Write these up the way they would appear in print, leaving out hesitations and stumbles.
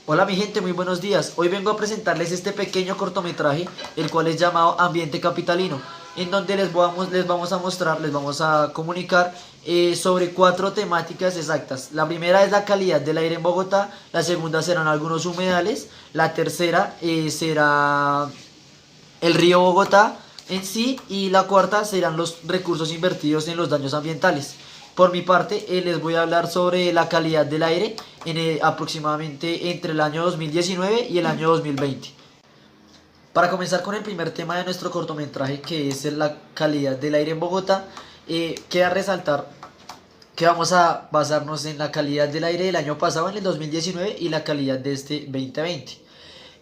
Hola mi gente, muy buenos días. Hoy vengo a presentarles este pequeño cortometraje, el cual es llamado Ambiente Capitalino, en donde les vamos a mostrar, les vamos a comunicar sobre 4 temáticas exactas. La primera es la calidad del aire en Bogotá, la segunda serán algunos humedales, la tercera será el río Bogotá en sí y la cuarta serán los recursos invertidos en los daños ambientales. Por mi parte, les voy a hablar sobre la calidad del aire aproximadamente entre el año 2019 y el año 2020. Para comenzar con el primer tema de nuestro cortometraje, que es la calidad del aire en Bogotá, queda resaltar que vamos a basarnos en la calidad del aire del año pasado, en el 2019, y la calidad de este 2020.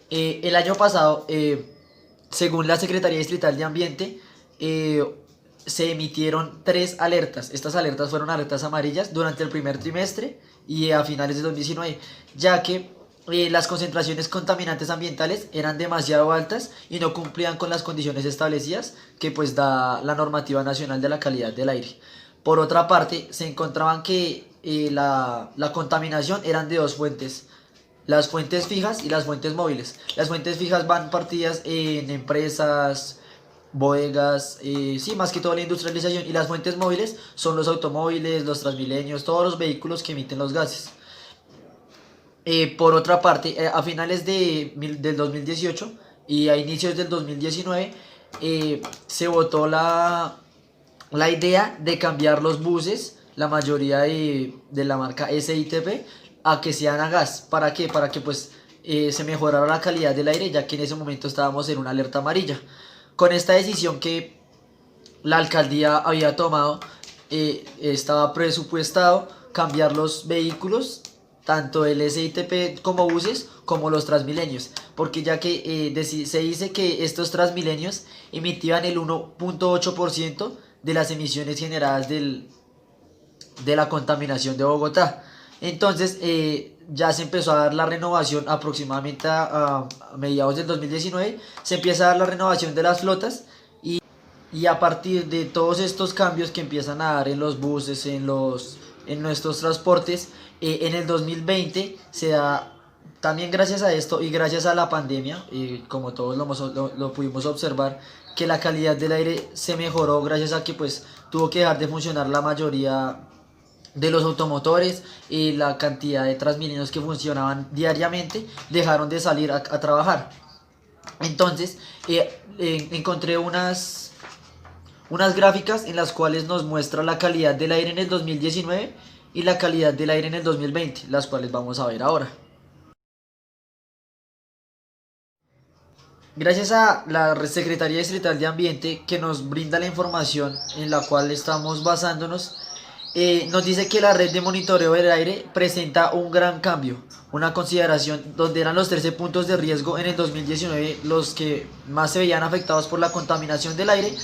El año pasado, según la Secretaría Distrital de Ambiente, eh, se emitieron 3 alertas. Estas alertas fueron alertas amarillas durante el primer trimestre y a finales de 2019, ya que las concentraciones contaminantes ambientales eran demasiado altas y no cumplían con las condiciones establecidas que pues da la normativa nacional de la calidad del aire. Por otra parte, se encontraban que la contaminación eran de 2 fuentes: las fuentes fijas y las fuentes móviles. Las fuentes fijas van partidas en empresas, bodegas, sí, más que todo la industrialización. Y las fuentes móviles son los automóviles, los transmilenios, todos los vehículos que emiten los gases. Por otra parte, a finales del 2018 y a inicios del 2019, se votó la idea de cambiar los buses, la mayoría de la marca SITP, a que sean a gas. ¿Para qué? Para que pues se mejorara la calidad del aire, ya que en ese momento estábamos en una alerta amarilla. Con esta decisión que la alcaldía había tomado, estaba presupuestado cambiar los vehículos, tanto el SITP como buses, como los Transmilenios, porque ya que se dice que estos Transmilenios emitían el 1.8% de las emisiones generadas de la contaminación de Bogotá. Entonces ya se empezó a dar la renovación aproximadamente a mediados del 2019, se empieza a dar la renovación de las flotas y a partir de todos estos cambios que empiezan a dar en los buses, en nuestros transportes, en el 2020 se da, también gracias a esto y gracias a la pandemia, como todos lo pudimos observar, que la calidad del aire se mejoró gracias a que pues tuvo que dejar de funcionar la mayoría de los automotores y la cantidad de transmilenios que funcionaban diariamente dejaron de salir a trabajar. Entonces encontré unas gráficas en las cuales nos muestra la calidad del aire en el 2019 y la calidad del aire en el 2020, las cuales vamos a ver ahora. Gracias a la Secretaría Distrital de Ambiente, que nos brinda la información en la cual estamos basándonos, nos dice que la red de monitoreo del aire presenta un gran cambio, una consideración donde eran los 13 puntos de riesgo en el 2019 los que más se veían afectados por la contaminación del aire.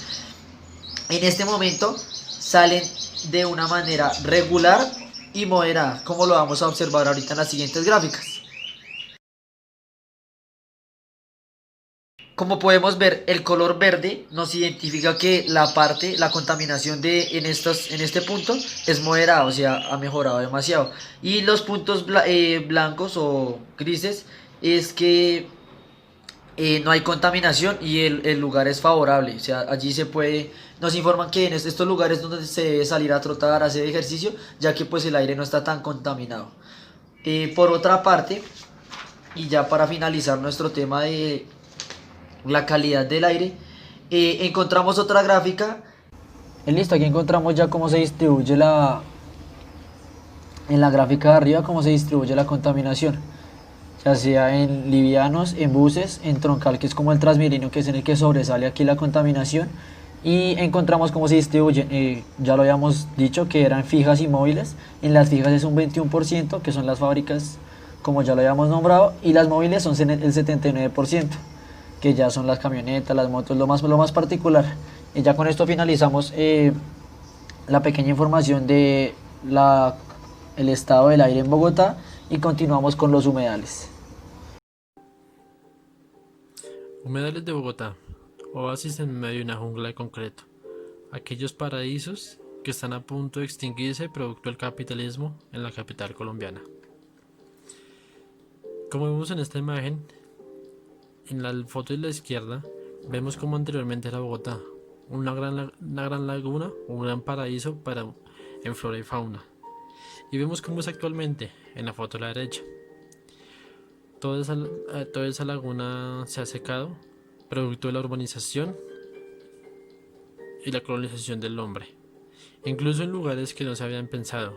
En este momento salen de una manera regular y moderada, como lo vamos a observar ahorita en las siguientes gráficas. Como podemos ver, el color verde nos identifica que la contaminación en este punto es moderada, o sea, ha mejorado demasiado. Y los puntos blancos o grises es que no hay contaminación y el lugar es favorable. O sea, allí nos informan que en estos lugares donde se debe salir a trotar, a hacer ejercicio, ya que pues el aire no está tan contaminado. Por otra parte, y ya para finalizar nuestro tema de la calidad del aire, encontramos otra gráfica. Listo, aquí encontramos ya cómo se distribuye en la gráfica de arriba, cómo se distribuye la contaminación, ya sea en livianos, en buses, en troncal, que es como el Transmilenio, que es en el que sobresale aquí la contaminación, y encontramos cómo se distribuyen. Ya lo habíamos dicho que eran fijas y móviles. En las fijas es un 21%, que son las fábricas, como ya lo habíamos nombrado, y las móviles son el 79%, que ya son las camionetas, las motos, lo más particular. Y ya con esto finalizamos la pequeña información de el estado del aire en Bogotá y continuamos con los humedales. Humedales de Bogotá, oasis en medio de una jungla de concreto, aquellos paraísos que están a punto de extinguirse producto del capitalismo en la capital colombiana. Como vemos en esta imagen, en la foto de la izquierda, vemos como anteriormente era Bogotá, una gran laguna, un gran paraíso en flora y fauna. Y vemos cómo es actualmente, en la foto de la derecha. Toda esa laguna se ha secado, producto de la urbanización y la colonización del hombre, incluso en lugares que no se habían pensado,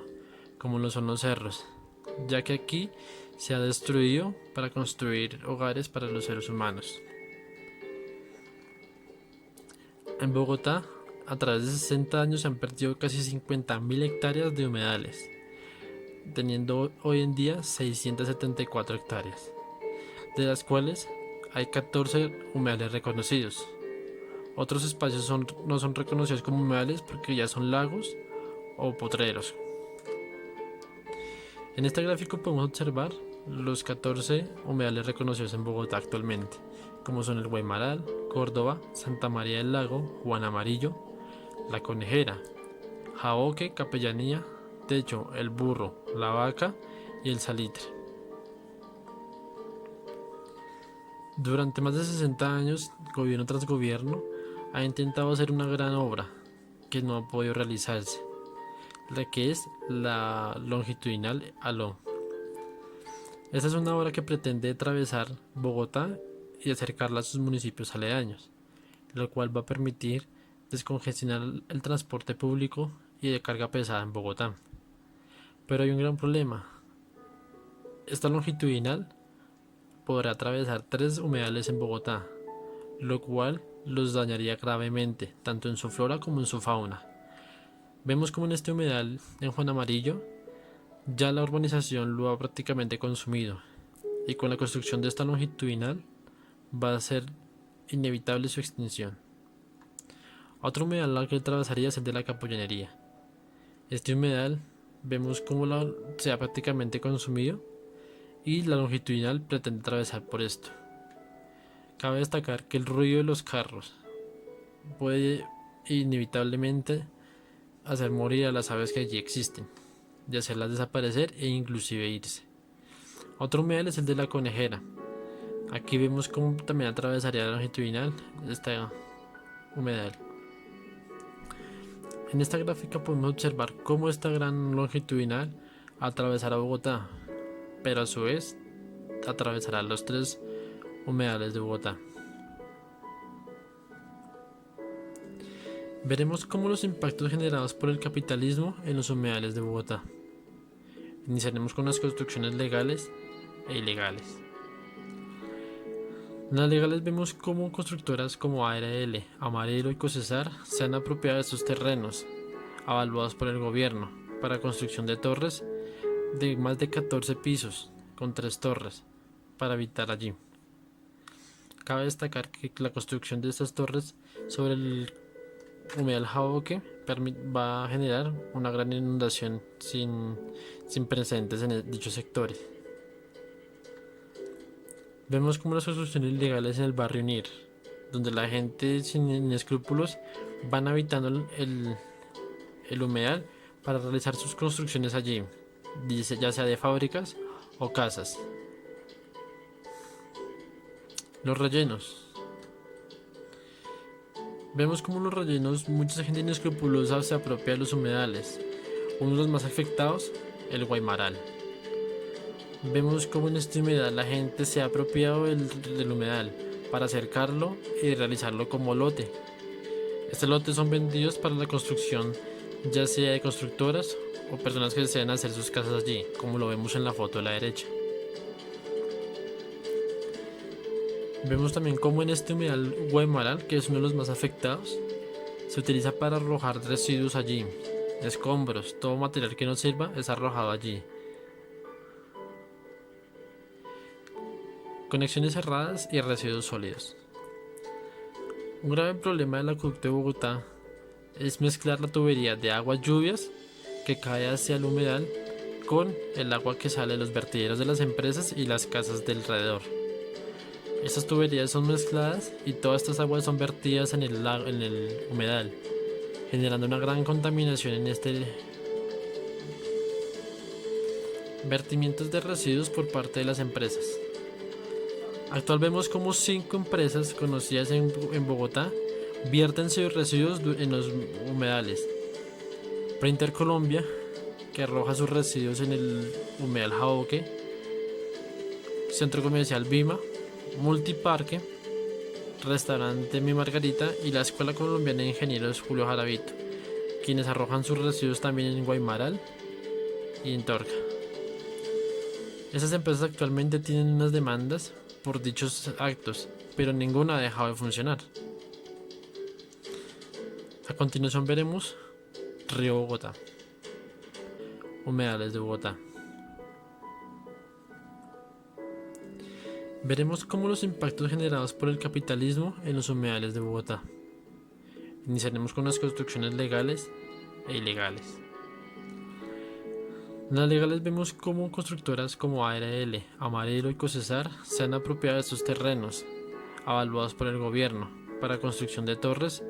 como lo son los cerros, ya que aquí se ha destruido para construir hogares para los seres humanos. En Bogotá, a través de 60 años se han perdido casi 50.000 hectáreas de humedales, teniendo hoy en día 674 hectáreas, de las cuales hay 14 humedales reconocidos. Otros espacios no son reconocidos como humedales porque ya son lagos o potreros. En este gráfico podemos observar los 14 humedales reconocidos en Bogotá actualmente, como son el Guaymaral, Córdoba, Santa María del Lago, Juan Amarillo, La Conejera, Jaboque, Capellanía, Techo, El Burro, La Vaca y El Salitre. Durante más de 60 años, gobierno tras gobierno ha intentado hacer una gran obra que no ha podido realizarse, la que es la longitudinal ALO. Esta es una obra que pretende atravesar Bogotá y acercarla a sus municipios aledaños, lo cual va a permitir descongestionar el transporte público y de carga pesada en Bogotá. Pero hay un gran problema. Esta longitudinal podrá atravesar 3 humedales en Bogotá, lo cual los dañaría gravemente, tanto en su flora como en su fauna. Vemos como en este humedal en Juan Amarillo ya la urbanización lo ha prácticamente consumido, y con la construcción de esta longitudinal va a ser inevitable su extinción. Otro humedal que atravesaría es el de la Capullenería. Este humedal vemos cómo se ha prácticamente consumido y la longitudinal pretende atravesar por esto. Cabe destacar que el ruido de los carros puede inevitablemente hacer morir a las aves que allí existen, de hacerlas desaparecer e inclusive irse. Otro humedal es el de La Conejera. Aquí vemos cómo también atravesaría la longitudinal esta humedal. En esta gráfica podemos observar cómo esta gran longitudinal atravesará Bogotá, pero a su vez atravesará los 3 humedales de Bogotá. Veremos cómo los impactos generados por el capitalismo en los humedales de Bogotá. Iniciaremos con las construcciones legales e ilegales. En las legales vemos cómo constructoras como ARL, Amarelo y Cosesar se han apropiado de estos terrenos, avaluados por el gobierno, para construcción de torres de más de 14 pisos, con 3 torres, para habitar allí. Cabe destacar que la construcción de estas torres sobre el humedal Jaboque va a generar una gran inundación sin precedentes en dichos sectores. Vemos como las construcciones ilegales en el barrio Unir, donde la gente sin escrúpulos van habitando el humedal para realizar sus construcciones allí, ya sea de fábricas o casas. Los rellenos. Vemos como los rellenos, mucha gente inescrupulosa se apropia de los humedales. Uno de los más afectados, el Guaymaral. Vemos como en este humedal la gente se ha apropiado del humedal para acercarlo y realizarlo como lote. Estos lotes son vendidos para la construcción, ya sea de constructoras o personas que desean hacer sus casas allí, como lo vemos en la foto de la derecha. Vemos también como en este humedal Guaymaral, que es uno de los más afectados, se utiliza para arrojar residuos allí, escombros, todo material que no sirva es arrojado allí. Conexiones cerradas y residuos sólidos. Un grave problema del acueducto de Bogotá es mezclar la tubería de aguas lluvias que cae hacia el humedal con el agua que sale de los vertederos de las empresas y las casas del alrededor. Estas tuberías son mezcladas y todas estas aguas son vertidas en el humedal, generando una gran contaminación en este. Vertimientos de residuos por parte de las empresas. Actual vemos como 5 empresas conocidas en Bogotá vierten sus residuos en los humedales. Printer Colombia, que arroja sus residuos en el humedal Jaboque. Centro Comercial Vima, Multiparque, Restaurante Mi Margarita y la Escuela Colombiana de Ingenieros Julio Jaramillo, quienes arrojan sus residuos también en Guaymaral y en Torca. Estas empresas actualmente tienen unas demandas por dichos actos, pero ninguna ha dejado de funcionar. A continuación veremos Río Bogotá, humedales de Bogotá. Veremos cómo los impactos generados por el capitalismo en los humedales de Bogotá. Iniciaremos con las construcciones legales e ilegales. En las legales vemos cómo constructoras como ARL, Amarelo y Cosesar se han apropiado de estos terrenos, avaluados por el gobierno, para construcción de torres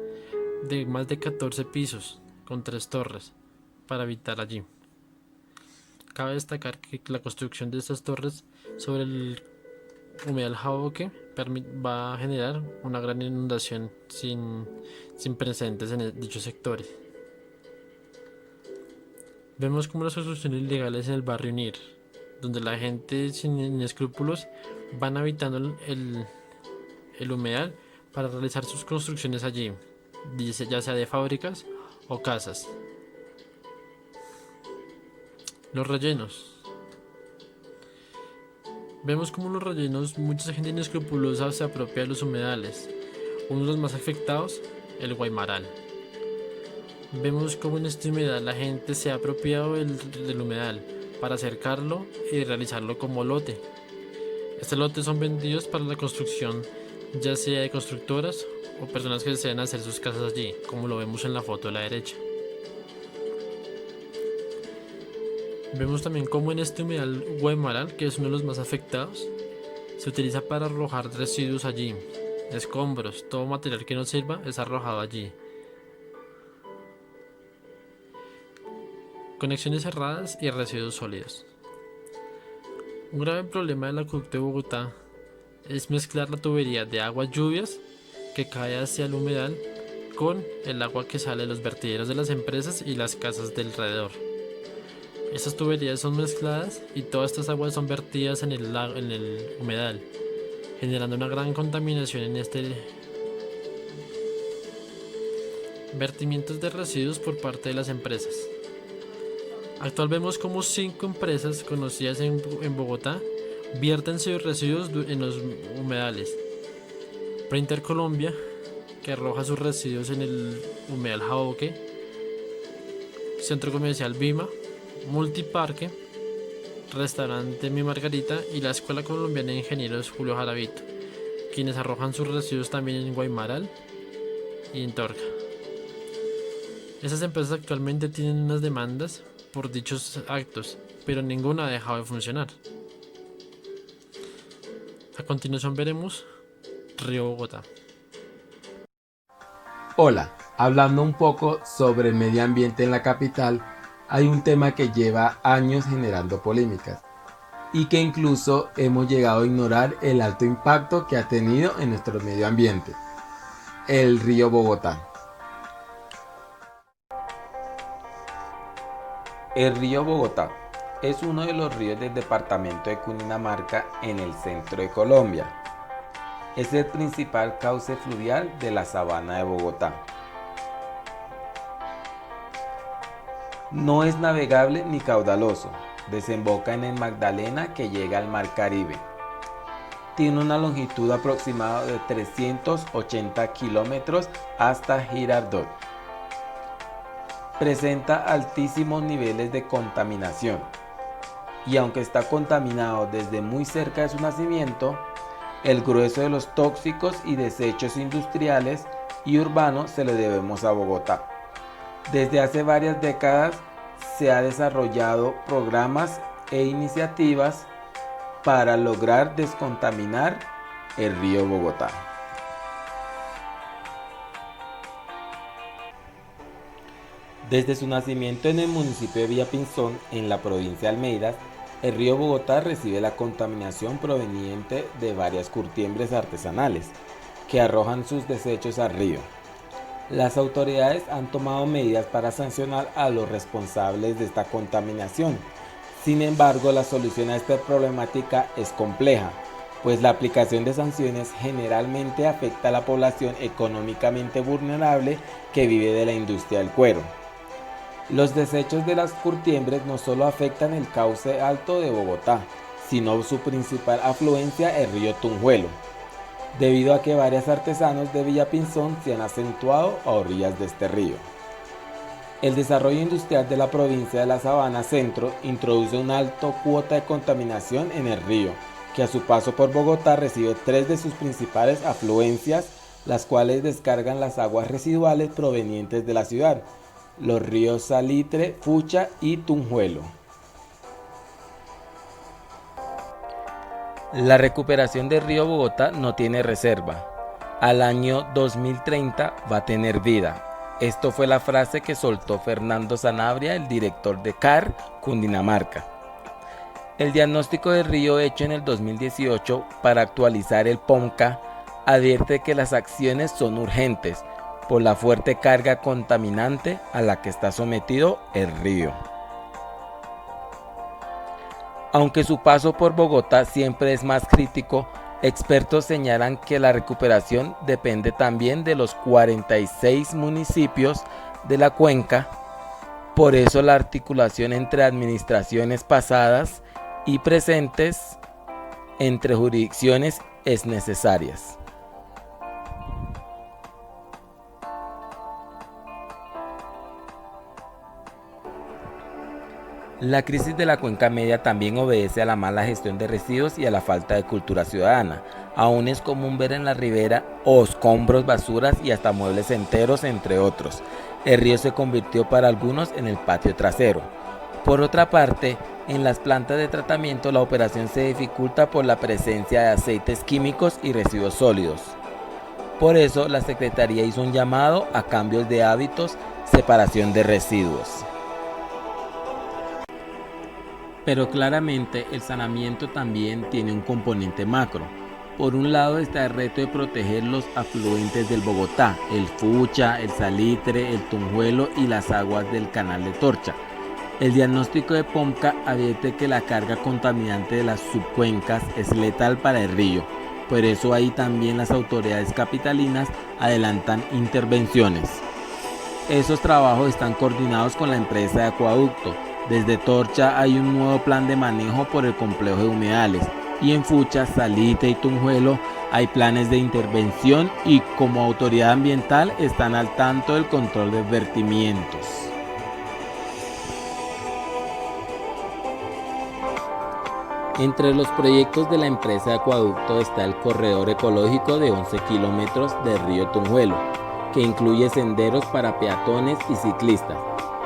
de más de 14 pisos, con 3 torres, para habitar allí. Cabe destacar que la construcción de estas torres sobre el humedal Jaboque va a generar una gran inundación sin precedentes en dichos sectores. Vemos como las construcciones ilegales en el barrio Unir, donde la gente sin escrúpulos van habitando el humedal para realizar sus construcciones allí, ya sea de fábricas o casas. Los rellenos. Vemos como los rellenos, mucha gente inescrupulosa se apropia de los humedales. Uno de los más afectados, el Guaymaral. Vemos como en este humedal la gente se ha apropiado del humedal para acercarlo y realizarlo como lote. Estos lotes son vendidos para la construcción, ya sea de constructoras o personas que desean hacer sus casas allí, como lo vemos en la foto de la derecha. Vemos también como en este humedal Guaymaral, que es uno de los más afectados, se utiliza para arrojar residuos allí, escombros, todo material que no sirva es arrojado allí. Conexiones cerradas y residuos sólidos. Un grave problema del acueducto de Bogotá es mezclar la tubería de aguas lluvias que cae hacia el humedal con el agua que sale de los vertederos de las empresas y las casas del alrededor. Estas tuberías son mezcladas y todas estas aguas son vertidas en el humedal, generando una gran contaminación en este. Vertimientos de residuos por parte de las empresas. Actual vemos como 5 empresas conocidas en Bogotá vierten sus residuos en los humedales. Printer Colombia, que arroja sus residuos en el humedal Jaboque. Centro Comercial Vima, Multiparque, Restaurante Mi Margarita y la Escuela Colombiana de Ingenieros Julio Jaramillo, quienes arrojan sus residuos también en Guaymaral y en Torca. Estas empresas actualmente tienen unas demandas por dichos actos, pero ninguna ha dejado de funcionar. A continuación veremos Río Bogotá. Hola, hablando un poco sobre el medio ambiente en la capital, hay un tema que lleva años generando polémicas y que incluso hemos llegado a ignorar el alto impacto que ha tenido en nuestro medio ambiente: el río Bogotá. El río Bogotá es uno de los ríos del departamento de Cundinamarca en el centro de Colombia. Es el principal cauce fluvial de la sabana de Bogotá. No es navegable ni caudaloso, desemboca en el Magdalena que llega al Mar Caribe. Tiene una longitud aproximada de 380 kilómetros hasta Girardot. Presenta altísimos niveles de contaminación y aunque está contaminado desde muy cerca de su nacimiento, el grueso de los tóxicos y desechos industriales y urbanos se le debemos a Bogotá. Desde hace varias décadas se han desarrollado programas e iniciativas para lograr descontaminar el río Bogotá. Desde su nacimiento en el municipio de Villapinzón, en la provincia de Almeida, El río Bogotá recibe la contaminación proveniente de varias curtiembres artesanales que arrojan sus desechos al río. Las autoridades han tomado medidas para sancionar a los responsables de esta contaminación. Sin embargo, la solución a esta problemática es compleja, pues la aplicación de sanciones generalmente afecta a la población económicamente vulnerable que vive de la industria del cuero. Los desechos de las curtiembres no solo afectan el cauce alto de Bogotá, sino su principal afluencia, el río Tunjuelo, debido a que varios artesanos de Villapinzón se han acentuado a orillas de este río. El desarrollo industrial de la provincia de la Sabana Centro introduce una alta cuota de contaminación en el río, que a su paso por Bogotá recibe 3 de sus principales afluencias, las cuales descargan las aguas residuales provenientes de la ciudad, los ríos Salitre, Fucha y Tunjuelo. La recuperación del río Bogotá no tiene reserva. Al año 2030 va a tener vida. Esto fue la frase que soltó Fernando Sanabria, el director de CAR Cundinamarca. El diagnóstico del río hecho en el 2018 para actualizar el POMCA advierte que las acciones son urgentes por la fuerte carga contaminante a la que está sometido el río. Aunque su paso por Bogotá siempre es más crítico, expertos señalan que la recuperación depende también de los 46 municipios de la cuenca. Por eso la articulación entre administraciones pasadas y presentes entre jurisdicciones es necesaria. La crisis de la cuenca media también obedece a la mala gestión de residuos y a la falta de cultura ciudadana. Aún es común ver en la ribera escombros, basuras y hasta muebles enteros, entre otros. El río se convirtió para algunos en el patio trasero. Por otra parte, en las plantas de tratamiento la operación se dificulta por la presencia de aceites químicos y residuos sólidos. Por eso la Secretaría hizo un llamado a cambios de hábitos, separación de residuos. Pero claramente el saneamiento también tiene un componente macro. Por un lado está el reto de proteger los afluentes del Bogotá, el Fucha, el Salitre, el Tunjuelo y las aguas del canal de Torcha. El diagnóstico de POMCA advierte que la carga contaminante de las subcuencas es letal para el río. Por eso ahí también las autoridades capitalinas adelantan intervenciones. Esos trabajos están coordinados con la empresa de acueducto. Desde Torcha hay un nuevo plan de manejo por el complejo de humedales y en Fucha, Salitre y Tunjuelo hay planes de intervención y como autoridad ambiental están al tanto del control de vertimientos. Entre los proyectos de la empresa de acueducto está el corredor ecológico de 11 kilómetros del río Tunjuelo, que incluye senderos para peatones y ciclistas,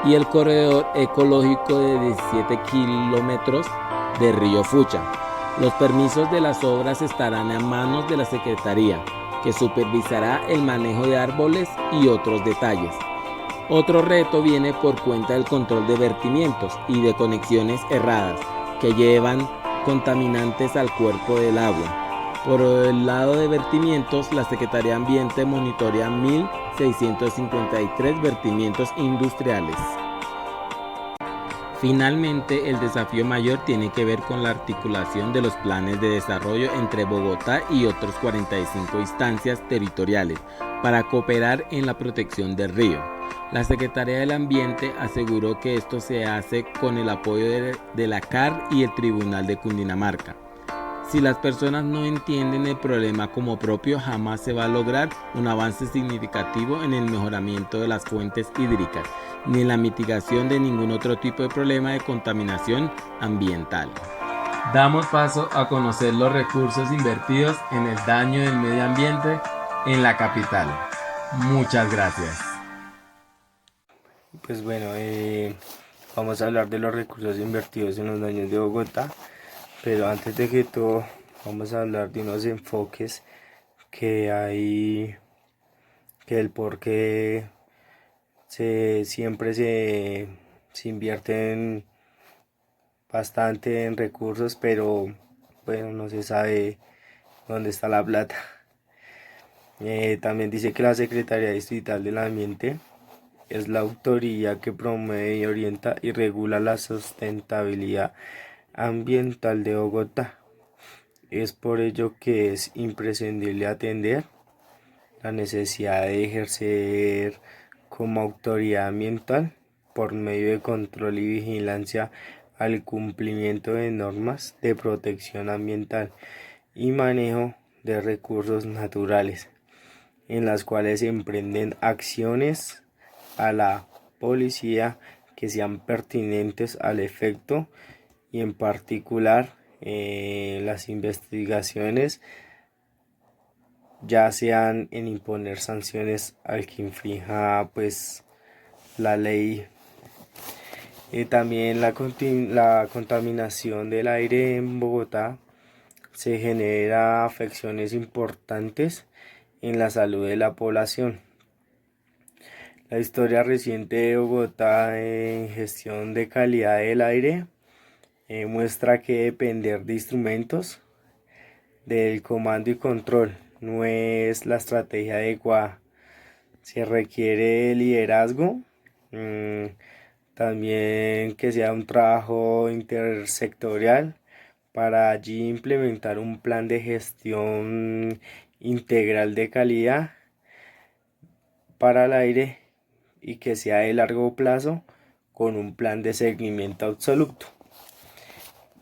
y el corredor ecológico de 17 kilómetros de río Fucha. Los permisos de las obras estarán a manos de la Secretaría, que supervisará el manejo de árboles y otros detalles. Otro reto viene por cuenta del control de vertimientos y de conexiones erradas que llevan contaminantes al cuerpo del agua. Por el lado de vertimientos, la Secretaría de Ambiente monitorea 1.653 vertimientos industriales. Finalmente, el desafío mayor tiene que ver con la articulación de los planes de desarrollo entre Bogotá y otros 45 instancias territoriales para cooperar en la protección del río. La Secretaría del Ambiente aseguró que esto se hace con el apoyo de la CAR y el Tribunal de Cundinamarca. Si las personas no entienden el problema como propio, jamás se va a lograr un avance significativo en el mejoramiento de las fuentes hídricas, ni en la mitigación de ningún otro tipo de problema de contaminación ambiental. Damos paso a conocer los recursos invertidos en el daño del medio ambiente en la capital. Muchas gracias. Pues bueno, vamos a hablar de los recursos invertidos en los daños de Bogotá, pero antes de que todo vamos a hablar de unos enfoques que hay, que el por qué siempre se invierte bastante en recursos, pero bueno, no se sabe dónde está la plata. También dice que la Secretaría Distrital del Ambiente es la autoridad que promueve y orienta y regula la sustentabilidad ambiental de Bogotá. Es por ello que es imprescindible atender la necesidad de ejercer como autoridad ambiental por medio de control y vigilancia al cumplimiento de normas de protección ambiental y manejo de recursos naturales, en las cuales se emprenden acciones a la policía que sean pertinentes al efecto y en particular las investigaciones ya sean en imponer sanciones al que infrinja pues la ley. También la contaminación del aire en Bogotá se genera afecciones importantes en la salud de la población. La historia reciente de Bogotá en gestión de calidad del aire muestra que depender de instrumentos del comando y control no es la estrategia adecuada. Se requiere liderazgo, también que sea un trabajo intersectorial para allí implementar un plan de gestión integral de calidad para el aire y que sea de largo plazo con un plan de seguimiento absoluto.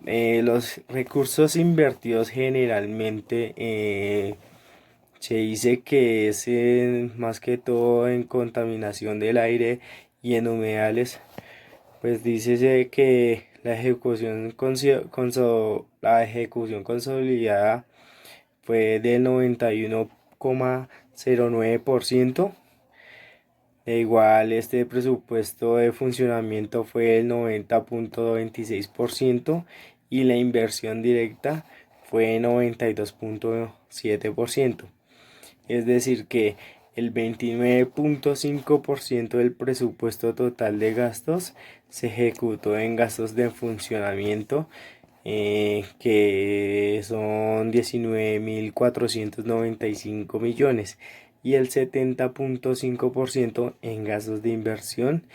Los recursos invertidos generalmente se dice que es más que todo en contaminación del aire y en humedales. Pues dícese que la ejecución consolidada fue del 91,09%. E igual este presupuesto de funcionamiento fue el 90,26% y la inversión directa fue 92,7%. Es decir que el 29,5% del presupuesto total de gastos se ejecutó en gastos de funcionamiento, que son 19.495 millones, y el 70,5% en gastos de inversión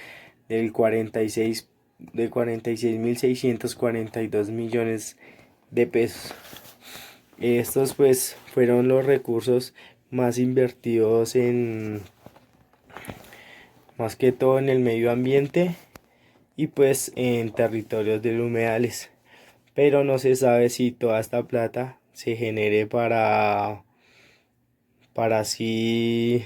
de 46.642 millones de pesos. Estos pues fueron los recursos más invertidos en más que todo en el medio ambiente y pues en territorios de humedales, pero no se sabe si toda esta plata se genere para así